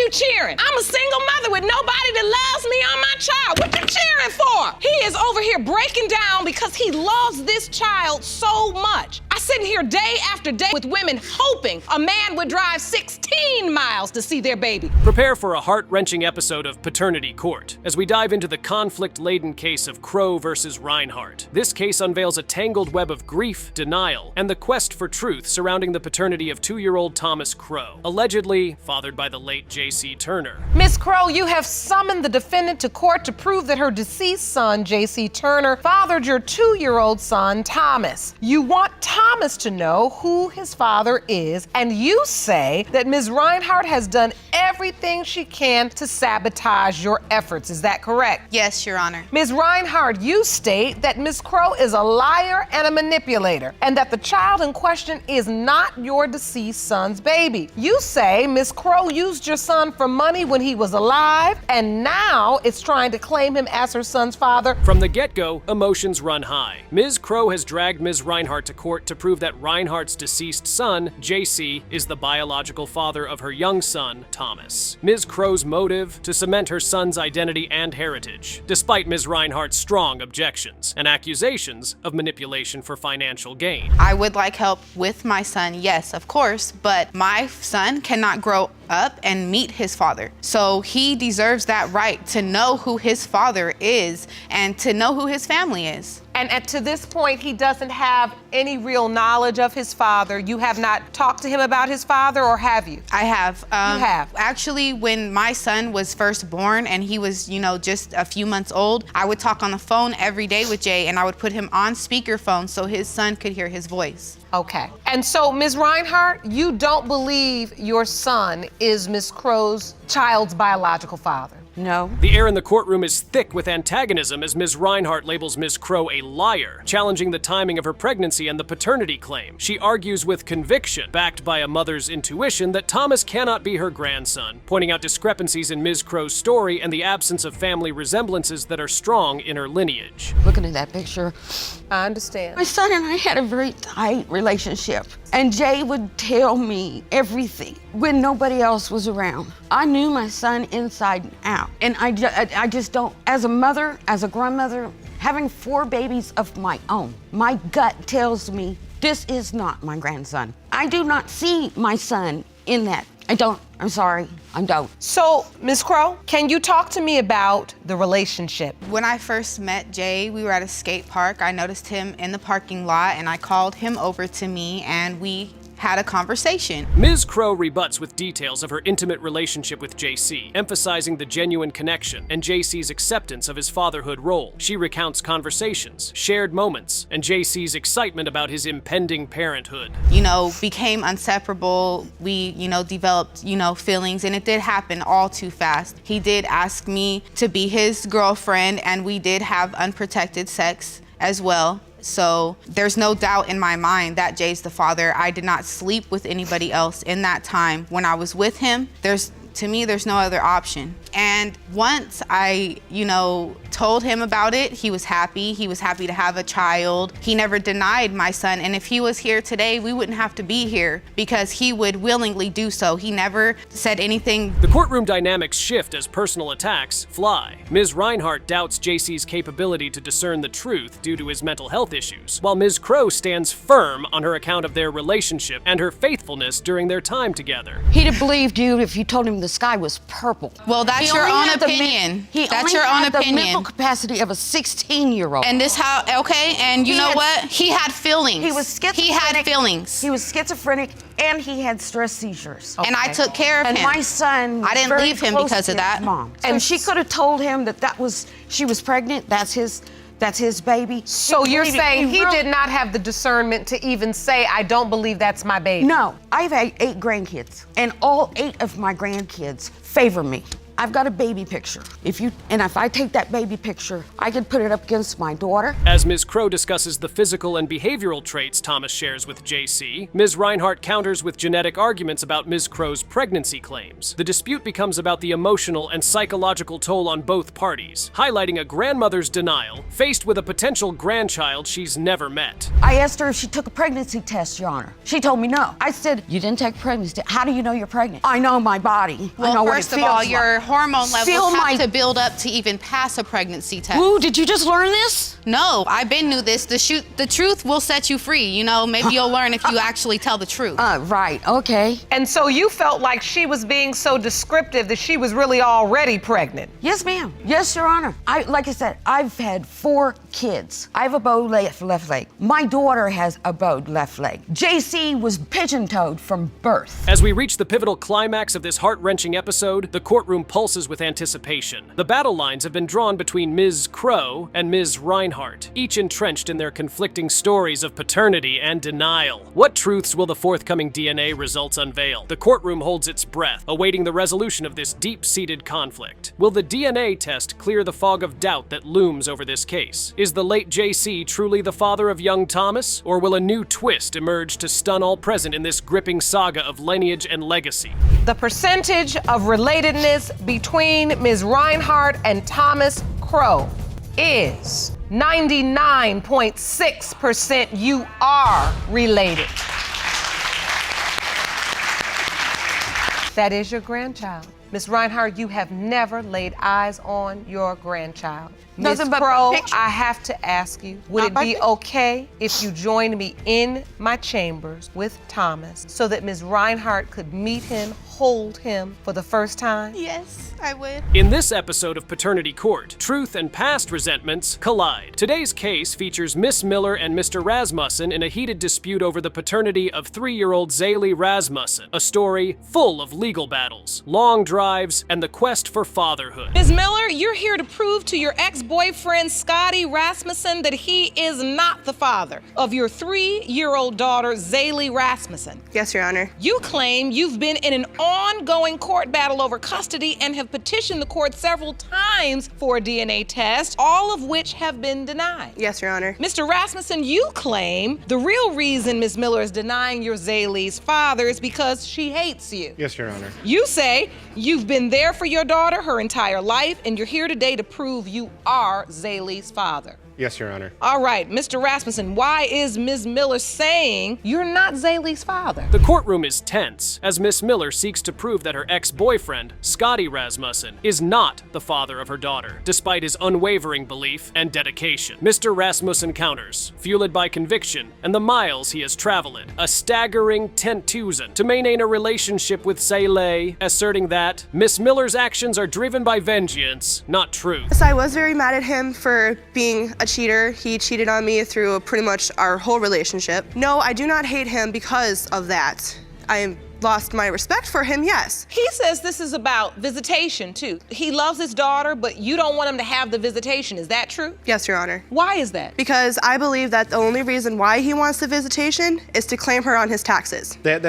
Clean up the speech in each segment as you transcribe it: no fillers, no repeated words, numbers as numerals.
you cheering? I'm a single mother with nobody that loves me or my child. What you cheering for? He is over here breaking down because he loves this child so much. I sit here day after day with women hoping a man would drive 16 miles to see their baby. Prepare for a heart-wrenching episode of Paternity Court as we dive into the conflict-laden case of Crow versus Reinhardt. This case unveils a tangled web of grief, denial, and the quest for truth surrounding the paternity of 2-year-old Thomas Crow, allegedly fathered by the late J.C. Turner. Miss Crow, you have summoned the defendant to court to prove that her deceased son, J.C. Turner, fathered your 2-year-old son, Thomas. You want Thomas to know who his father is, and you say that Ms. Reinhardt has done everything she can to sabotage your efforts. Is that correct? Yes, Your Honor. Ms. Reinhardt, you state that Ms. Crow is a liar and a manipulator, and that the child in question is not your deceased son's baby. You say Ms. Crow used your son for money when he was alive, and now it's trying to claim him as her son's father. From the get-go, emotions run high. Ms. Crow has dragged Ms. Reinhardt to court to prove that Reinhardt's deceased son, J.C., is the biological father of her young son, Thomas. Ms. Crow's motive? To cement her son's identity and heritage, despite Ms. Reinhardt's strong objections and accusations of manipulation for financial gain. I would like help with my son, yes, of course, but my son cannot grow up and meet his father. So he deserves that right to know who his father is and to know who his family is. And to this point, he doesn't have any real knowledge of his father. You have not talked to him about his father, or have you? I have. You have? Actually, when my son was first born and he was, just a few months old, I would talk on the phone every day with Jay, and I would put him on speakerphone so his son could hear his voice. Okay. And so, Ms. Reinhardt, you don't believe your son is Ms. Crow's child's biological father? No. The air in the courtroom is thick with antagonism as Ms. Reinhardt labels Ms. Crow a liar, challenging the timing of her pregnancy and the paternity claim. She argues with conviction, backed by a mother's intuition, that Thomas cannot be her grandson, pointing out discrepancies in Ms. Crow's story and the absence of family resemblances that are strong in her lineage. Looking at that picture, I understand. my son and I had a very tight relationship, and Jay would tell me everything when nobody else was around. I knew my son inside and out, and I just don't, as a mother, as a grandmother, having 4 babies of my own, my gut tells me this is not my grandson. I do not see my son in that. I don't. I'm sorry. I don't. So, Ms. Crow, can you talk to me about the relationship? When I first met Jay, we were at a skate park. I noticed him in the parking lot and I called him over to me and we had a conversation. Ms. Crow rebuts with details of her intimate relationship with JC, emphasizing the genuine connection and JC's acceptance of his fatherhood role. She recounts conversations, shared moments, and JC's excitement about his impending parenthood. Became inseparable. We, developed, feelings, and it did happen all too fast. He did ask me to be his girlfriend, and we did have unprotected sex as well. So there's no doubt in my mind that Jay's the father. I did not sleep with anybody else in that time. When I was with him, to me, there's no other option. And once I, told him about it, he was happy. He was happy to have a child. He never denied my son. And if he was here today, we wouldn't have to be here because he would willingly do so. He never said anything. The courtroom dynamics shift as personal attacks fly. Ms. Reinhardt doubts JC's capability to discern the truth due to his mental health issues, while Ms. Crow stands firm on her account of their relationship and her faithfulness during their time together. He'd have believed you if you told him the sky was purple. Well, that's your own opinion. That's your own opinion. The mental capacity of a 16-year-old. And and you know what? He had feelings. He was schizophrenic. He had feelings. He was schizophrenic, and he had stress seizures. Okay. And I took care of him. And my son, I didn't leave him because of that. Mom. And she could have told him she was pregnant. That's his baby. So you're saying he did not have the discernment to even say, I don't believe that's my baby? No. I've had 8 grandkids, and all 8 of my grandkids favor me. I've got a baby picture. If I take that baby picture, I could put it up against my daughter. As Ms. Crow discusses the physical and behavioral traits Thomas shares with JC, Ms. Reinhardt counters with genetic arguments about Ms. Crow's pregnancy claims. The dispute becomes about the emotional and psychological toll on both parties, highlighting a grandmother's denial, faced with a potential grandchild she's never met. I asked her if she took a pregnancy test, Your Honor. She told me no. I said, you didn't take a pregnancy test. How do you know you're pregnant? I know my body. I know Well, what first it of feels all, like. your hormone levels Feel have to build up to even pass a pregnancy test. Ooh, did you just learn this? No, I've been knew this. The truth will set you free. You know, maybe you'll learn if you actually tell the truth. Right, okay. And so you felt like she was being so descriptive that she was really already pregnant. Yes, ma'am. Yes, Your Honor. Like I said, I've had 4 kids. I have a bowed left leg. My daughter has a bowed left leg. JC was pigeon-toed from birth. As we reach the pivotal climax of this heart-wrenching episode, the courtroom pulses with anticipation. The battle lines have been drawn between Ms. Crow and Ms. Reinhardt, each entrenched in their conflicting stories of paternity and denial. What truths will the forthcoming DNA results unveil? The courtroom holds its breath, awaiting the resolution of this deep-seated conflict. Will the DNA test clear the fog of doubt that looms over this case? Is the late JC truly the father of young Thomas, or will a new twist emerge to stun all present in this gripping saga of lineage and legacy? The percentage of relatedness between Ms. Reinhardt and Thomas Crow is 99.6%. You are related. That is your grandchild. Ms. Reinhardt, you have never laid eyes on your grandchild. Ms. Nothing but Crow, picture. I have to ask you, would Not it my be pic- okay if you joined me in my chambers with Thomas so that Ms. Reinhardt could meet him, hold him for the first time? Yes, I would. In this episode of Paternity Court, truth and past resentments collide. Today's case features Miss Miller and Mr. Rasmussen in a heated dispute over the paternity of 3-year-old Zaylee Rasmussen, a story full of legal battles, long drives, and the quest for fatherhood. Ms. Miller, you're here to prove to your ex-boyfriend, Scotty Rasmussen, that he is not the father of your 3-year-old daughter, Zaylee Rasmussen. Yes, Your Honor. You claim you've been in an ongoing court battle over custody and have petitioned the court several times for a DNA test, all of which have been denied. Yes, Your Honor. Mr. Rasmussen, you claim the real reason Ms. Miller is denying you're Zaylee's father is because she hates you. Yes, Your Honor. You say you've been there for your daughter her entire life, and you're here today to prove you are Zaylee's father. Yes, Your Honor. All right, Mr. Rasmussen, why is Ms. Miller saying you're not Zaylee's father? The courtroom is tense as Miss Miller seeks to prove that her ex-boyfriend, Scotty Rasmussen, is not the father of her daughter, despite his unwavering belief and dedication. Mr. Rasmussen counters, fueled by conviction and the miles he has traveled, a staggering 10,000 to maintain a relationship with Zaylee, asserting that Miss Miller's actions are driven by vengeance, not truth. So I was very mad at him for being a cheater. He cheated on me through pretty much our whole relationship. No, I do not hate him because of that. I lost my respect for him, yes. He says this is about visitation, too. He loves his daughter, but you don't want him to have the visitation. Is that true? Yes, Your Honor. Why is that? Because I believe that the only reason why he wants the visitation is to claim her on his taxes. That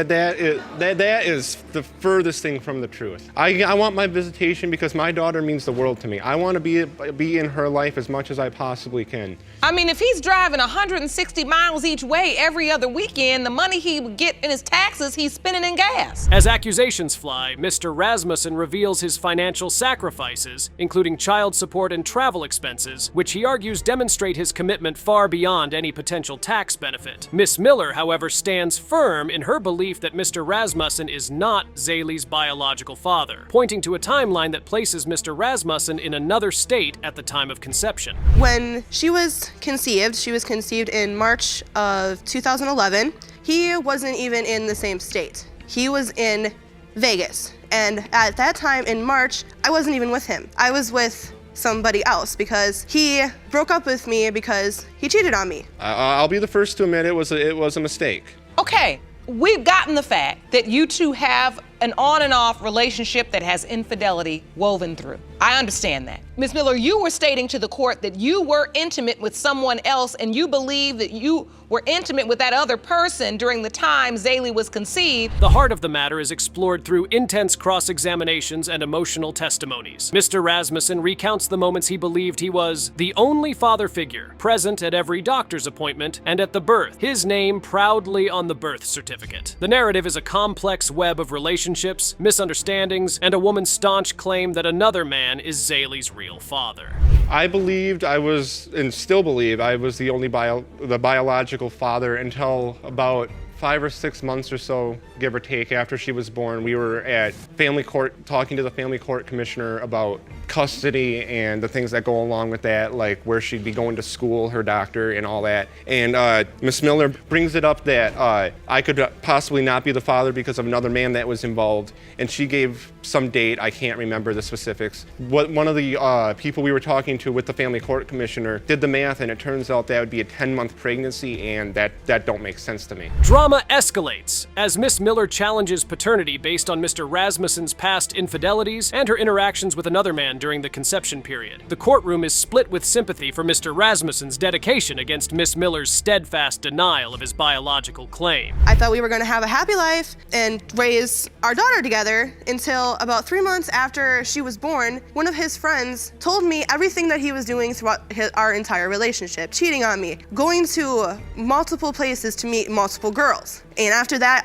is the furthest thing from the truth. I want my visitation because my daughter means the world to me. I want to be in her life as much as I possibly can. I mean, if he's driving 160 miles each way every other weekend, the money he would get in his taxes, he's spending in gas. As accusations fly, Mr. Rasmussen reveals his financial sacrifices, including child support and travel expenses, which he argues demonstrate his commitment far beyond any potential tax benefit. Miss Miller, however, stands firm in her belief that Mr. Rasmussen is not Zaylee's biological father, pointing to a timeline that places Mr. Rasmussen in another state at the time of conception. When she was conceived in March of 2011. He wasn't even in the same state. He was in Vegas. And at that time in March, I wasn't even with him. I was with somebody else because he broke up with me because he cheated on me. I'll be the first to admit it was a mistake. Okay, we've gotten the fact that you two have an on and off relationship that has infidelity woven through. I understand that. Ms. Miller, you were stating to the court that you were intimate with someone else and you believe that you were intimate with that other person during the time Zaley was conceived. The heart of the matter is explored through intense cross-examinations and emotional testimonies. Mr. Rasmussen recounts the moments he believed he was the only father figure, present at every doctor's appointment and at the birth, his name proudly on the birth certificate. The narrative is a complex web of relationships, misunderstandings, and a woman's staunch claim that another man is Zaley's real father. I believed I was, and still believe, I was the only biological father until about 5 or 6 months or so, give or take, after she was born. We were at family court talking to the family court commissioner about custody and the things that go along with that, like where she'd be going to school, her doctor, and all that. And Ms. Miller brings it up that I could possibly not be the father because of another man that was involved, and she gave some date, I can't remember the specifics. One of the people we were talking to with the family court commissioner did the math, and it turns out that would be a 10-month pregnancy, and that don't make sense to me. Drama escalates as Miss Miller challenges paternity based on Mr. Rasmussen's past infidelities and her interactions with another man during the conception period. The courtroom is split with sympathy for Mr. Rasmussen's dedication against Miss Miller's steadfast denial of his biological claim. I thought we were going to have a happy life and raise our daughter together until about 3 months after she was born. One of his friends told me everything that he was doing throughout our entire relationship, cheating on me, going to multiple places to meet multiple girls. And after that,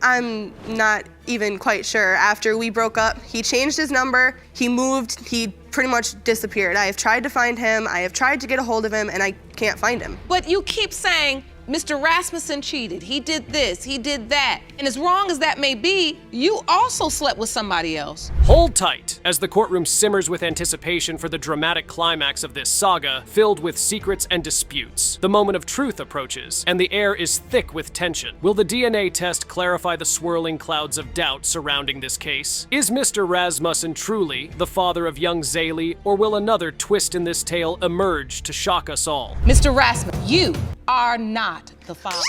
I'm not even quite sure. After we broke up, he changed his number, he moved, he pretty much disappeared. I have tried to find him, I have tried to get a hold of him, and I can't find him. But you keep saying, Mr. Rasmussen cheated, he did this, he did that. And as wrong as that may be, you also slept with somebody else. Hold tight as the courtroom simmers with anticipation for the dramatic climax of this saga filled with secrets and disputes. The moment of truth approaches, and the air is thick with tension. Will the DNA test clarify the swirling clouds of doubt surrounding this case? Is Mr. Rasmussen truly the father of young Zaley, or will another twist in this tale emerge to shock us all? Mr. Rasmussen, you are not the father.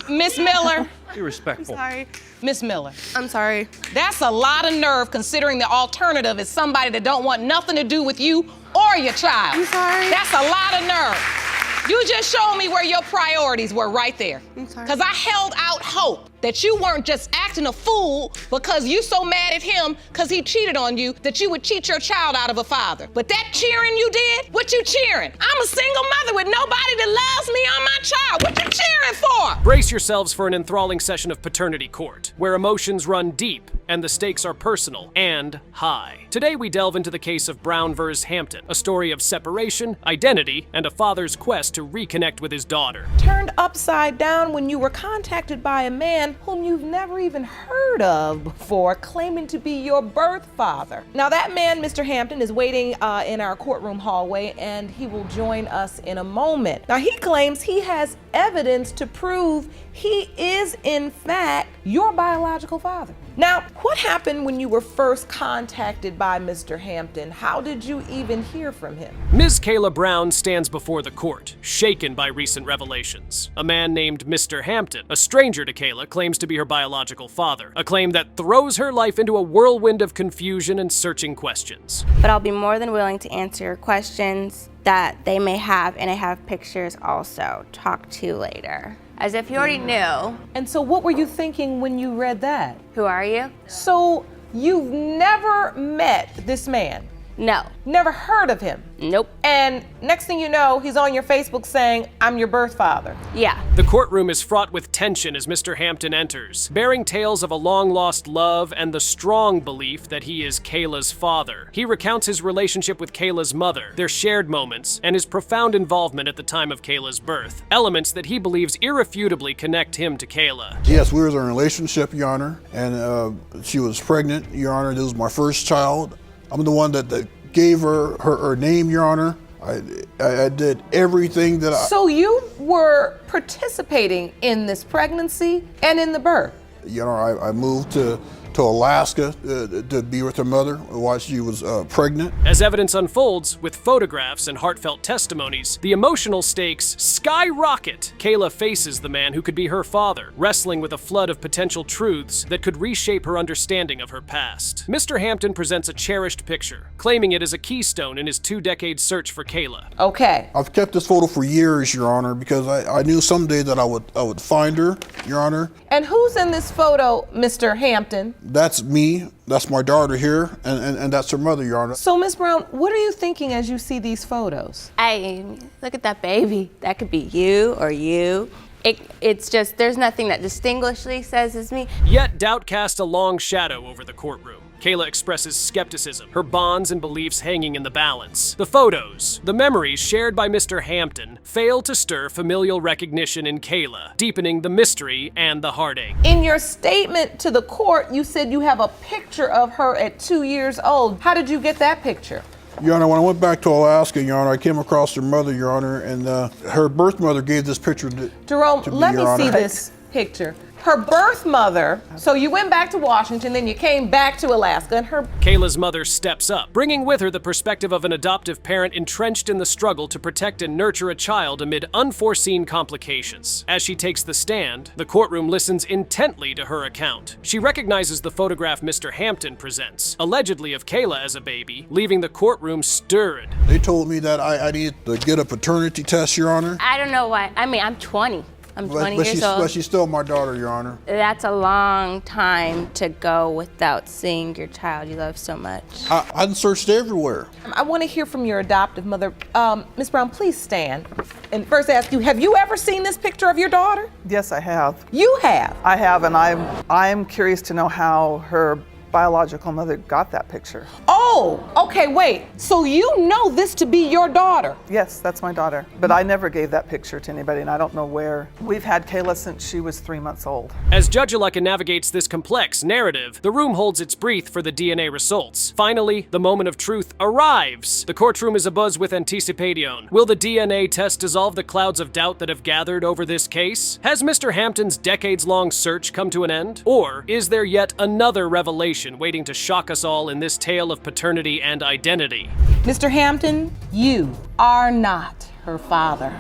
Miss Miller. Be respectful. Sorry. Miss Miller. I'm sorry. That's a lot of nerve considering the alternative is somebody that don't want nothing to do with you or your child. I'm sorry. That's a lot of nerve. You just showed me where your priorities were right there. I'm sorry. Because I held out hope that you weren't just acting a fool because you so mad at him because he cheated on you that you would cheat your child out of a father. But that cheering you did, what you cheering? I'm a single mother with nobody that loves me or my child. What you cheering for? Brace yourselves for an enthralling session of paternity court, where emotions run deep and the stakes are personal and high. Today we delve into the case of Brown vs. Hampton, a story of separation, identity, and a father's quest to reconnect with his daughter. Turned upside down when you were contacted by a man whom you've never even heard of before, claiming to be your birth father. Now that man, Mr. Hampton, is waiting in our courtroom hallway, and he will join us in a moment. Now he claims he has evidence to prove he is in fact your biological father. Now, what happened when you were first contacted by Mr. Hampton? How did you even hear from him? Ms. Kayla Brown stands before the court, shaken by recent revelations. A man named Mr. Hampton, a stranger to Kayla, claims to be her biological father, a claim that throws her life into a whirlwind of confusion and searching questions. But I'll be more than willing to answer your questions that they may have, and I have pictures also. Talk to you later. As if you already knew. And so what were you thinking when you read that? Who are you? So you've never met this man? No. Never heard of him? Nope. And next thing you know, he's on your Facebook saying, I'm your birth father. Yeah. The courtroom is fraught with tension as Mr. Hampton enters, bearing tales of a long-lost love and the strong belief that he is Kayla's father. He recounts his relationship with Kayla's mother, their shared moments, and his profound involvement at the time of Kayla's birth, elements that he believes irrefutably connect him to Kayla. Yes, we were in a relationship, Your Honor, and she was pregnant, Your Honor. This was my first child. I'm the one that gave her name, Your Honor. I did everything that I... So you were participating in this pregnancy and in the birth? You know, I moved to to Alaska to be with her mother while she was pregnant. As evidence unfolds, with photographs and heartfelt testimonies, the emotional stakes skyrocket. Kayla faces the man who could be her father, wrestling with a flood of potential truths that could reshape her understanding of her past. Mr. Hampton presents a cherished picture, claiming it as a keystone in his 2-decade search for Kayla. Okay. I've kept this photo for years, Your Honor, because I knew someday that I would find her, Your Honor. And who's in this photo, Mr. Hampton? That's me, that's my daughter here, and that's her mother, Your Honor. So, Ms. Brown, what are you thinking as you see these photos? Hey, look at that baby. That could be you or you. It's just, there's nothing that distinguishingly says it's me. Yet doubt cast a long shadow over the courtroom. Kayla expresses skepticism, her bonds and beliefs hanging in the balance. The photos, the memories shared by Mr. Hampton, fail to stir familial recognition in Kayla, deepening the mystery and the heartache. In your statement to the court, you said you have a picture of her at 2 years old. How did you get that picture? Your Honor, when I went back to Alaska, Your Honor, I came across her mother, Your Honor, and her birth mother gave this picture to Jerome, to me, let me Your see Honor. this picture. Her birth mother, so you went back to Washington, then you came back to Alaska, and her... Kayla's mother steps up, bringing with her the perspective of an adoptive parent entrenched in the struggle to protect and nurture a child amid unforeseen complications. As she takes the stand, the courtroom listens intently to her account. She recognizes the photograph Mr. Hampton presents, allegedly of Kayla as a baby, leaving the courtroom stirred. They told me that I needed to get a paternity test, Your Honor. I don't know why. I mean, I'm 20. I'm 20 years old. But she's still my daughter, Your Honor. That's a long time to go without seeing your child you love so much. I searched everywhere. I want to hear from your adoptive mother. Ms. Brown, please stand. And first ask you, have you ever seen this picture of your daughter? Yes, I have. You have? I have, and I'm curious to know how her biological mother got that picture. Oh, okay, wait. So you know this to be your daughter? Yes, that's my daughter, but I never gave that picture to anybody, and I don't know where. We've had Kayla since she was 3 months old. As Judge Aleka navigates this complex narrative, the room holds its breath for the DNA results. Finally, the moment of truth arrives. The courtroom is abuzz with anticipation. Will the DNA test dissolve the clouds of doubt that have gathered over this case? Has Mr. Hampton's decades-long search come to an end? Or is there yet another revelation waiting to shock us all in this tale of paternity and identity? Mr. Hampton, you are not her father.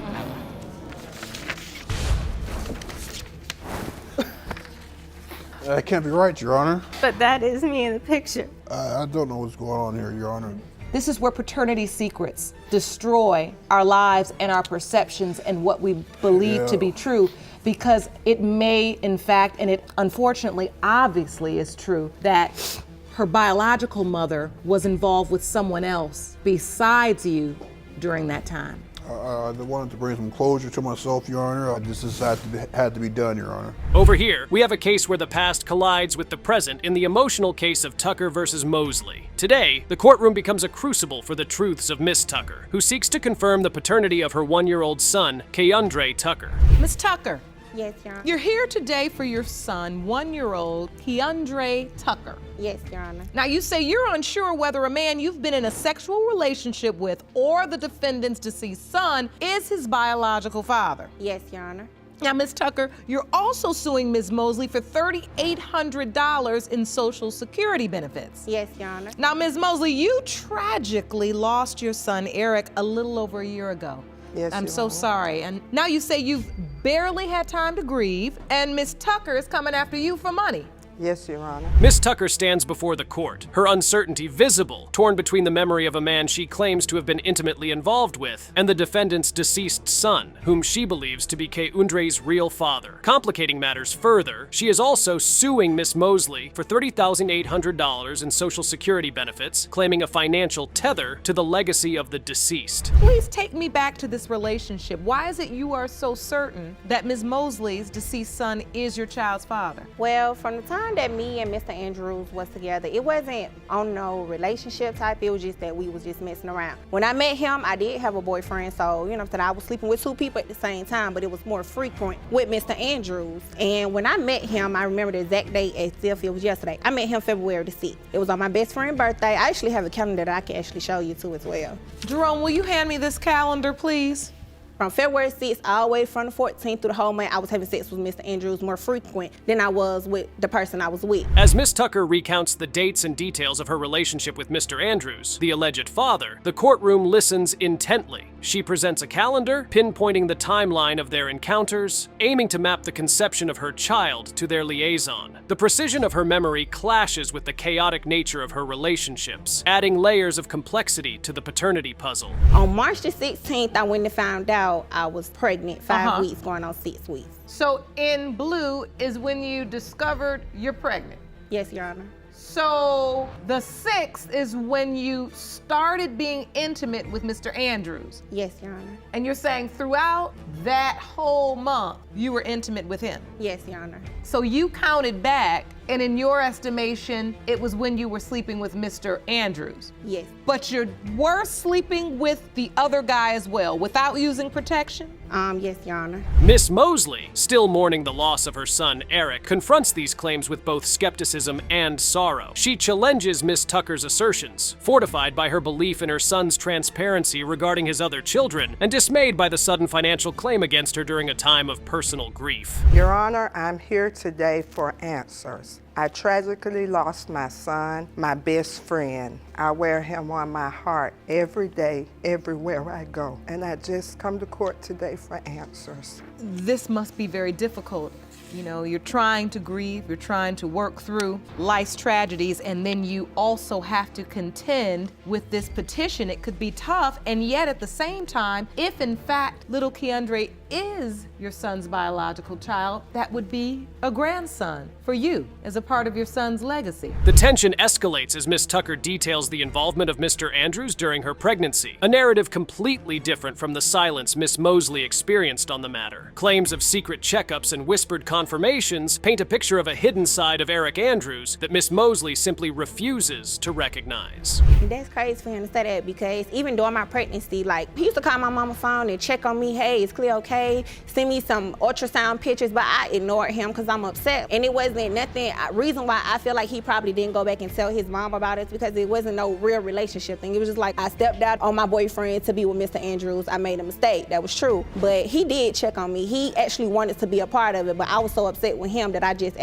That can't be right, Your Honor. But that is me in the picture. I don't know what's going on here, Your Honor. This is where paternity secrets destroy our lives and our perceptions and what we believe to be true, because it may, in fact, and it unfortunately obviously is true, that her biological mother was involved with someone else besides you during that time. I wanted to bring some closure to myself, Your Honor. This just had to be done, Your Honor. Over here, we have a case where the past collides with the present in the emotional case of Tucker versus Mosley. Today, the courtroom becomes a crucible for the truths of Miss Tucker, who seeks to confirm the paternity of her 1-year-old son, Keandre Tucker. Miss Tucker, Yes, Your Honor. you're here today for your son, 1-year-old Keandre Tucker. Yes, Your Honor. Now, you say you're unsure whether a man you've been in a sexual relationship with or the defendant's deceased son is his biological father. Yes, Your Honor. Now, Ms. Tucker, you're also suing Ms. Mosley for $3,800 in Social Security benefits. Yes, Your Honor. Now, Ms. Mosley, you tragically lost your son, Eric, a little over a year ago. Yes, I'm Your so Honor. sorry. And now you say you've barely had time to grieve, and Ms. Tucker is coming after you for money. Yes, Your Honor. Miss Tucker stands before the court, her uncertainty visible, torn between the memory of a man she claims to have been intimately involved with and the defendant's deceased son, whom she believes to be Keandre's real father. Complicating matters further, she is also suing Miss Mosley for $30,800 in Social Security benefits, claiming a financial tether to the legacy of the deceased. Please take me back to this relationship. Why is it you are so certain that Ms. Mosley's deceased son is your child's father? Well, from the time that me and Mr. Andrews was together, it wasn't on no relationship type. It was just that we was just messing around. When I met him, I did have a boyfriend, so you know what I'm saying, I was sleeping with 2 people at the same time, but it was more frequent with Mr. Andrews. And when I met him, I remember the exact date as if it was yesterday. I met him February the 6th. It was on my best friend's birthday. I actually have a calendar that I can actually show you too as well. Jerome, will you hand me this calendar, please? From February 6th all the way from the 14th through the whole month, I was having sex with Mr. Andrews more frequent than I was with the person I was with. As Miss Tucker recounts the dates and details of her relationship with Mr. Andrews, the alleged father, the courtroom listens intently. She presents a calendar, pinpointing the timeline of their encounters, aiming to map the conception of her child to their liaison. The precision of her memory clashes with the chaotic nature of her relationships, adding layers of complexity to the paternity puzzle. On March the 16th, I went and found out I was pregnant, 5 weeks, going on 6 weeks. So in blue is when you discovered you're pregnant. Yes, Your Honor. So the 6th is when you started being intimate with Mr. Andrews. Yes, Your Honor. And you're saying throughout that whole month, you were intimate with him. Yes, Your Honor. So you counted back, and in your estimation, it was when you were sleeping with Mr. Andrews. Yes. But you were sleeping with the other guy as well, without using protection? Yes, Your Honor. Miss Mosley, still mourning the loss of her son Eric, confronts these claims with both skepticism and sorrow. She challenges Miss Tucker's assertions, fortified by her belief in her son's transparency regarding his other children, and dismayed by the sudden financial claim against her during a time of personal grief. Your Honor, I'm here today for answers. I tragically lost my son, my best friend. I wear him on my heart every day, everywhere I go. And I just come to court today for answers. This must be very difficult. You know, you're trying to grieve, you're trying to work through life's tragedies, and then you also have to contend with this petition. It could be tough, and yet at the same time, if in fact little Keandre is your son's biological child, that would be a grandson for you as a part of your son's legacy. The tension escalates as Miss Tucker details the involvement of Mr. Andrews during her pregnancy, a narrative completely different from the silence Miss Mosley experienced on the matter. Claims of secret checkups and whispered confirmations paint a picture of a hidden side of Eric Andrews that Miss Mosley simply refuses to recognize. That's crazy for him to say that, because even during my pregnancy, like, he used to call my mama's phone and check on me, hey, is Cleo okay? Send me some ultrasound pictures, but I ignored him because I'm upset. And it wasn't nothing, reason why I feel like he probably didn't go back and tell his mom about it, because it wasn't no real relationship thing. It was just like, I stepped out on my boyfriend to be with Mr. Andrews. I made a mistake, that was true. But he did check on me. He actually wanted to be a part of it, but I was so upset with him that I just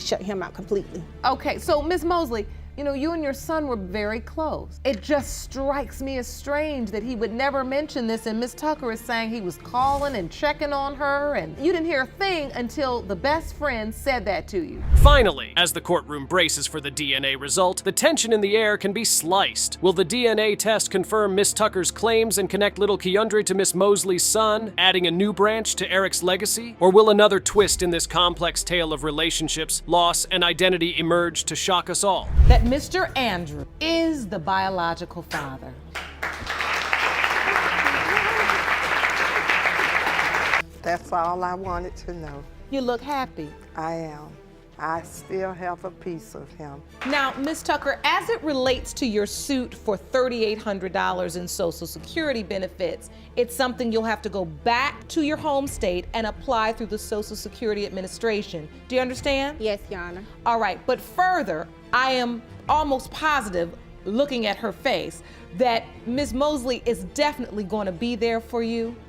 shut him out completely. Okay, so Ms. Mosley, you know, you and your son were very close. It just strikes me as strange that he would never mention this, and Miss Tucker is saying he was calling and checking on her, and you didn't hear a thing until the best friend said that to you. Finally, as the courtroom braces for the DNA result, the tension in the air can be sliced. Will the DNA test confirm Miss Tucker's claims and connect little Keandre to Miss Mosley's son, adding a new branch to Eric's legacy? Or will another twist in this complex tale of relationships, loss, and identity emerge to shock us all? That Mr. Andrew is the biological father. That's all I wanted to know. You look happy. I am. I still have a piece of him. Now, Ms. Tucker, as it relates to your suit for $3,800 in Social Security benefits, it's something you'll have to go back to your home state and apply through the Social Security Administration. Do you understand? Yes, Your Honor. All right, but further, I am almost positive, looking at her face, that Ms. Mosley is definitely going to be there for you.